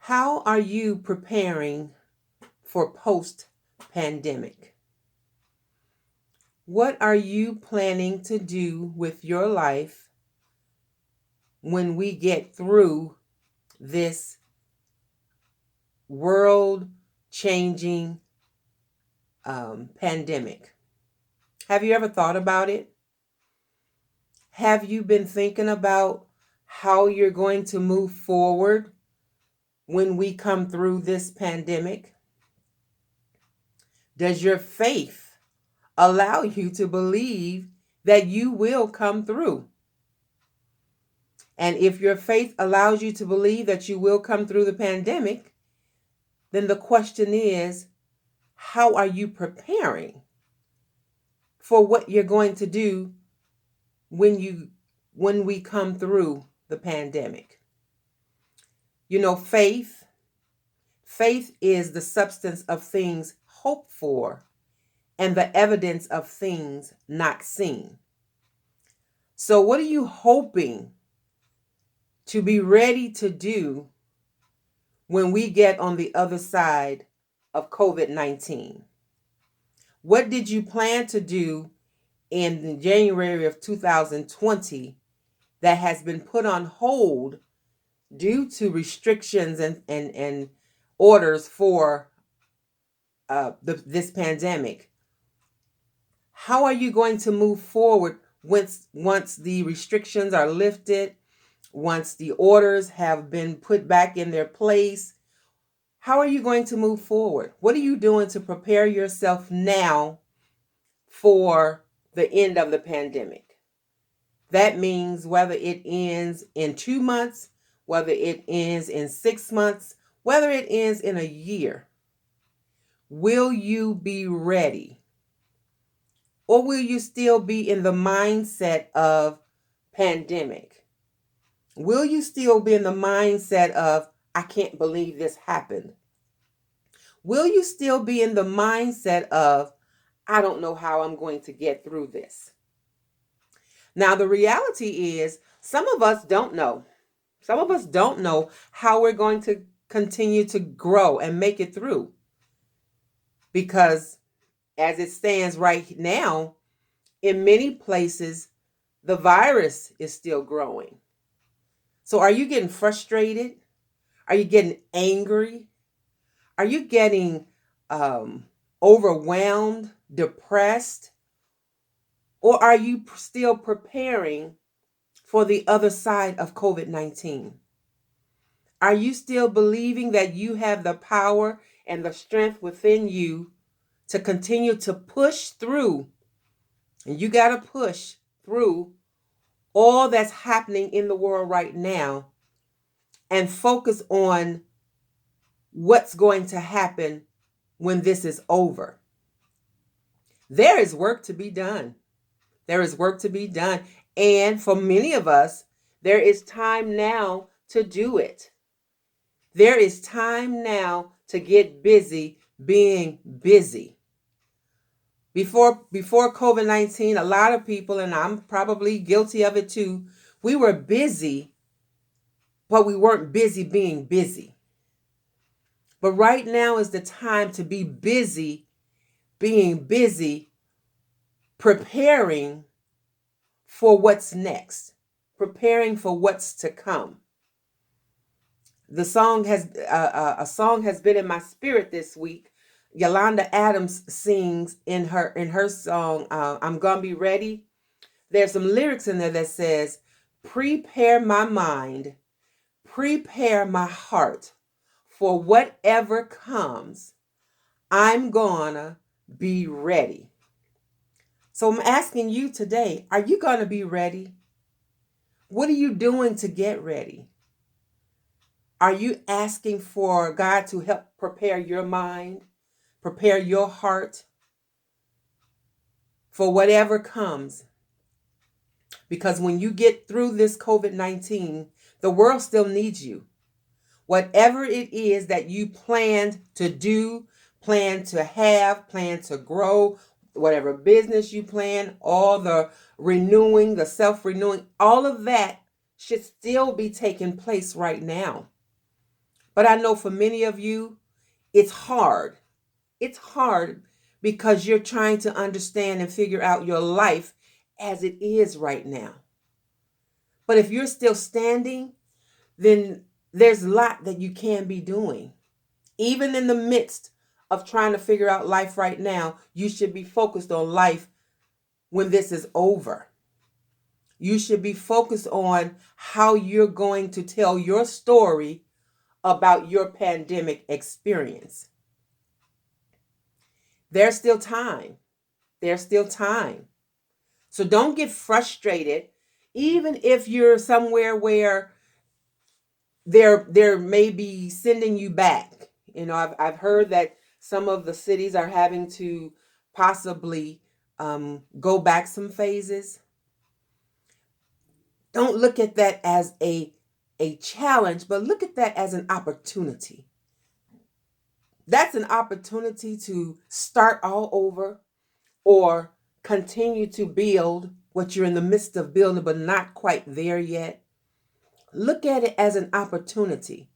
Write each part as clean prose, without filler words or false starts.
How are you preparing for post-pandemic? What are you planning to do with your life when we get through this world-changing pandemic? Have you ever thought about it? Have you been thinking about how you're going to move forward when we come through this pandemic? Does your faith allow you to believe that you will come through? And if your faith allows you to believe that you will come through the pandemic, then the question is, how are you preparing for what you're going to do when we come through the pandemic? You know, faith is the substance of things hoped for and the evidence of things not seen. So what are you hoping to be ready to do when we get on the other side of COVID-19? What did you plan to do in January of 2020 that has been put on hold due to restrictions and orders for this pandemic? How are you going to move forward once the restrictions are lifted, once the orders have been put back in their place? How are you going to move forward? What are you doing to prepare yourself now for the end of the pandemic? That means whether it ends in 2 months, whether it ends in 6 months, whether it ends in a year. Will you be ready? Or will you still be in the mindset of pandemic? Will you still be in the mindset of, I can't believe this happened? Will you still be in the mindset of, I don't know how I'm going to get through this? Now, the reality is, some of us don't know. Some of us don't know how we're going to continue to grow and make it through. Because as it stands right now, in many places, the virus is still growing. So are you getting frustrated? Are you getting angry? Are you getting overwhelmed, depressed? Or are you still preparing for the other side of COVID-19? Are you still believing that you have the power and the strength within you to continue to push through? And you got to push through all that's happening in the world right now and focus on what's going to happen when this is over. There is work to be done. There is work to be done. And for many of us, there is time now to do it. There is time now to get busy being busy. Before COVID-19, a lot of people, and I'm probably guilty of it too, we were busy, but we weren't busy being busy. But right now is the time to be busy being busy, preparing for what's next, preparing for what's to come. The song has a song has been in my spirit this week. Yolanda Adams sings in her song, "I'm Gonna Be Ready." There's some lyrics in there that says, "Prepare my mind, prepare my heart for whatever comes. I'm gonna be ready." So I'm asking you today, are you gonna be ready? What are you doing to get ready? Are you asking for God to help prepare your mind, prepare your heart for whatever comes? Because when you get through this COVID-19, the world still needs you. Whatever it is that you planned to do, plan to have, plan to grow, whatever business you plan, all the renewing, the self-renewing, all of that should still be taking place right now. But I know for many of you, it's hard. It's hard because you're trying to understand and figure out your life as it is right now. But if you're still standing, then there's a lot that you can be doing. Even in the midst of trying to figure out life right now, you should be focused on life when this is over. You should be focused on how you're going to tell your story about your pandemic experience. There's still time. There's still time. So don't get frustrated, even if you're somewhere where they're maybe sending you back. I've heard that some of the cities are having to possibly go back some phases. Don't look at that as a challenge, but look at that as an opportunity. That's an opportunity to start all over or continue to build what you're in the midst of building, but not quite there yet. Look at it as an opportunity.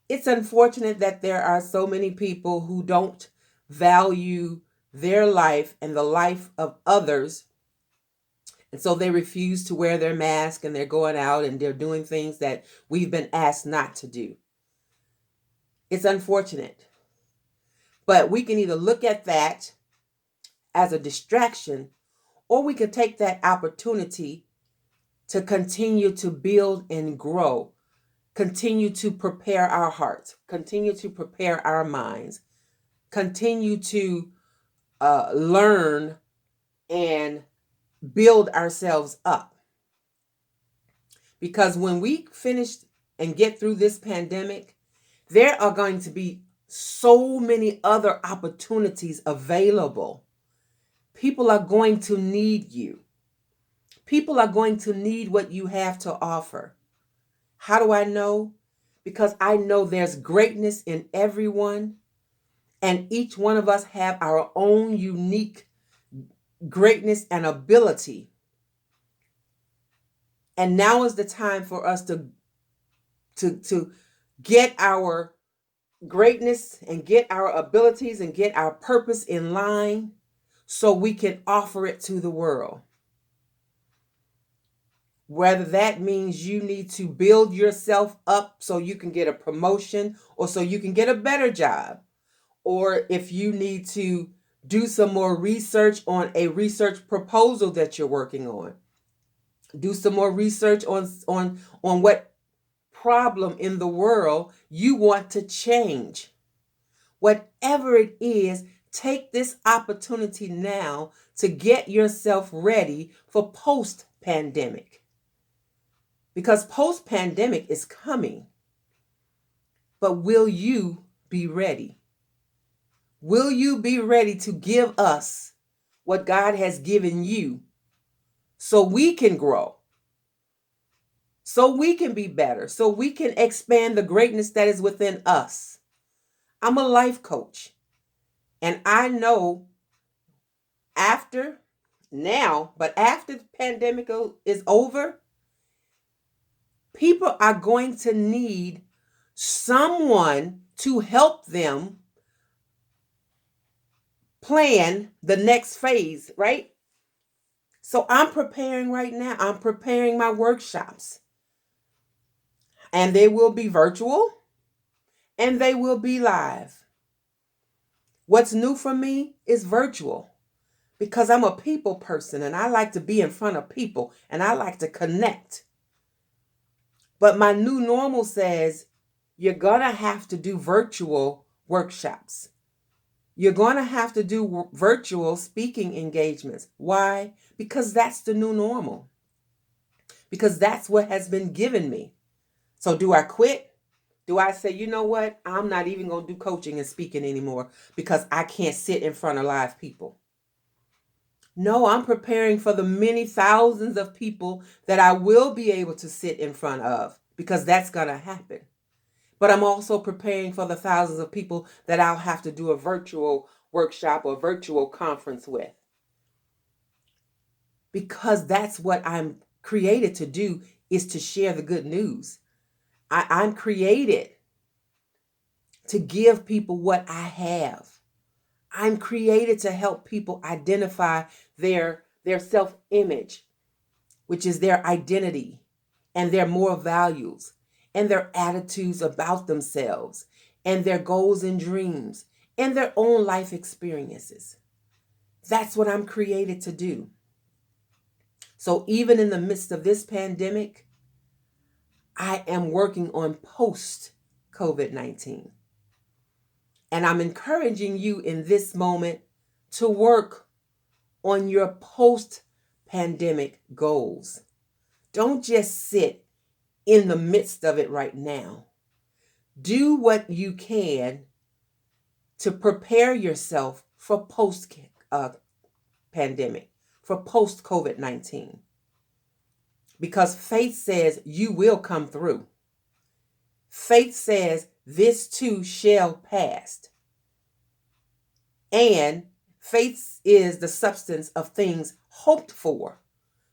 It's unfortunate that there are so many people who don't value their life and the life of others. And so they refuse to wear their mask and they're going out and they're doing things that we've been asked not to do. It's unfortunate. But we can either look at that as a distraction, or we could take that opportunity to continue to build and grow, continue to prepare our hearts, continue to prepare our minds, continue to learn and build ourselves up. Because when we finish and get through this pandemic, there are going to be so many other opportunities available. People are going to need you. People are going to need what you have to offer. How do I know? Because I know there's greatness in everyone, and each one of us have our own unique greatness and ability. And now is the time for us to get our greatness and get our abilities and get our purpose in line so we can offer it to the world. Whether that means you need to build yourself up so you can get a promotion or so you can get a better job, or if you need to do some more research on a research proposal that you're working on, do some more research on what problem in the world you want to change. Whatever it is, take this opportunity now to get yourself ready for post-pandemic. Because post-pandemic is coming. But will you be ready? Will you be ready to give us what God has given you so we can grow, so we can be better, so we can expand the greatness that is within us? I'm a life coach, and I know after the pandemic is over, people are going to need someone to help them plan the next phase, right? So I'm preparing right now. I'm preparing my workshops. And they will be virtual and they will be live. What's new for me is virtual because I'm a people person and I like to be in front of people and I like to connect. But my new normal says you're going to have to do virtual workshops. You're going to have to do virtual speaking engagements. Why? Because that's the new normal. Because that's what has been given me. So do I quit? Do I say, you know what? I'm not even going to do coaching and speaking anymore because I can't sit in front of live people. No, I'm preparing for the many thousands of people that I will be able to sit in front of because that's going to happen. But I'm also preparing for the thousands of people that I'll have to do a virtual workshop or virtual conference with. Because that's what I'm created to do, is to share the good news. I'm created to give people what I have. I'm created to help people identify their self-image, which is their identity and their moral values and their attitudes about themselves and their goals and dreams and their own life experiences. That's what I'm created to do. So even in the midst of this pandemic, I am working on post-COVID-19. And I'm encouraging you in this moment to work on your post-pandemic goals. Don't just sit in the midst of it right now. Do what you can to prepare yourself for post-pandemic, for post-COVID-19. Because faith says you will come through. Faith says this too shall pass. And faith is the substance of things hoped for.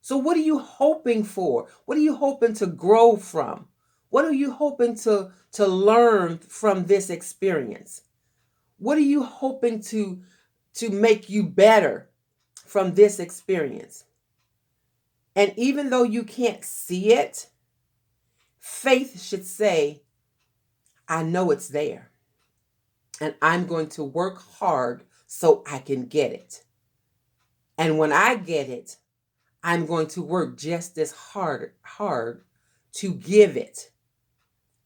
So what are you hoping for? What are you hoping to grow from? What are you hoping to learn from this experience? What are you hoping to make you better from this experience? And even though you can't see it, faith should say, I know it's there. And I'm going to work hard so I can get it. And when I get it, I'm going to work just as hard to give it.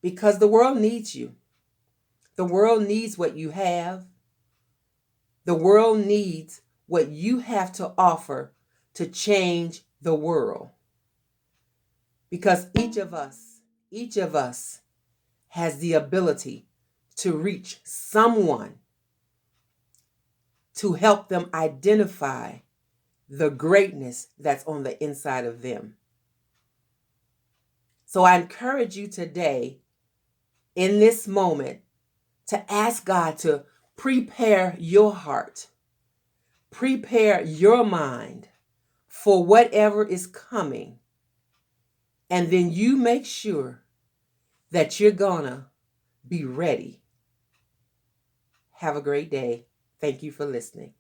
Because the world needs you. The world needs what you have. The world needs what you have to offer to change the world. Because each of us has the ability to reach someone to help them identify the greatness that's on the inside of them. So I encourage you today, in this moment, to ask God to prepare your heart, prepare your mind for whatever is coming, and then you make sure that you're gonna be ready. Have a great day. Thank you for listening.